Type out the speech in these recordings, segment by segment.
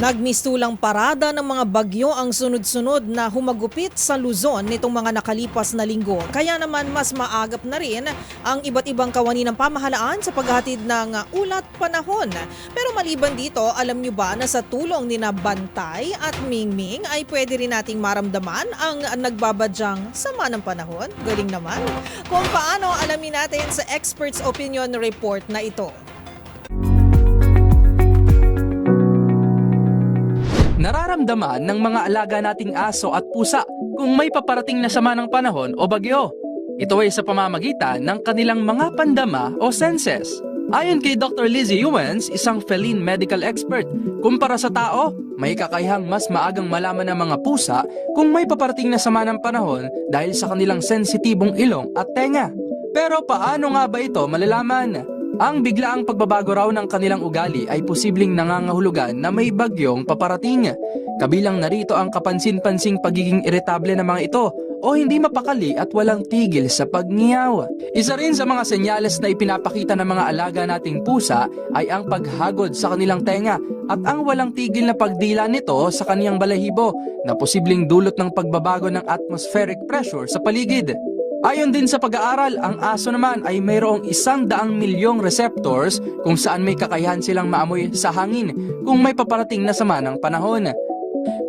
Nagmistulang parada ng mga bagyo ang sunod-sunod na humagupit sa Luzon nitong mga nakalipas na linggo. Kaya naman mas maagap na rin ang iba't ibang kawani ng pamahalaan sa paghahatid ng ulat panahon. Pero maliban dito, alam nyo ba na sa tulong ni na Bantay at Mingming ay pwede rin nating maramdaman ang nagbabadyang sama ng panahon? Galing naman. Kung paano, alamin natin sa Experts Opinion Report na ito. Nararamdaman ng mga alaga nating aso at pusa kung may paparating na sama ng panahon o bagyo. Ito ay sa pamamagitan ng kanilang mga pandama o senses. Ayon kay Dr. Lizzie Ewens, isang feline medical expert, kumpara sa tao, may kakayahang mas maagang malaman ng mga pusa kung may paparating na sama ng panahon dahil sa kanilang sensitibong ilong at tenga. Pero paano nga ba ito malalaman? Ang biglaang pagbabago raw ng kanilang ugali ay posibleng nangangahulugan na may bagyong paparating. Kabilang narito ang kapansin-pansing pagiging iritable ng mga ito o hindi mapakali at walang tigil sa pagngiyaw. Isa rin sa mga senyales na ipinapakita ng mga alaga nating pusa ay ang paghagod sa kanilang tenga at ang walang tigil na pagdila nito sa kaniyang balahibo na posibleng dulot ng pagbabago ng atmospheric pressure sa paligid. Ayon din sa pag-aaral, ang aso naman ay mayroong 100 milyong receptors kung saan may kakayahan silang maamoy sa hangin kung may paparating na sama ng panahon.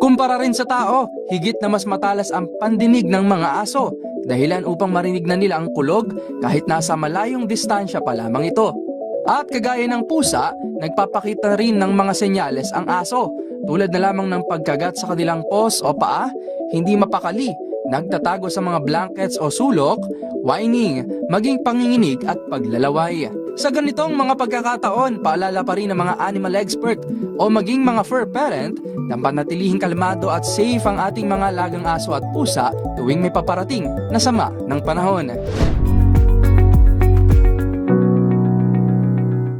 Kumpara rin sa tao, higit na mas matalas ang pandinig ng mga aso, dahilan upang marinig na nila ang kulog kahit nasa malayong distansya pa lamang ito. At kagaya ng pusa, nagpapakita rin ng mga senyales ang aso, tulad na lamang ng pagkagat sa kanilang paws o paa, hindi mapakali, nagtatago sa mga blankets o sulok, whining, maging panginginig at paglalaway. Sa ganitong mga pagkakataon, paalala pa rin ng mga animal expert o maging mga fur parent na panatilihing kalmado at safe ang ating mga alagang aso at pusa tuwing may paparating na sama ng panahon.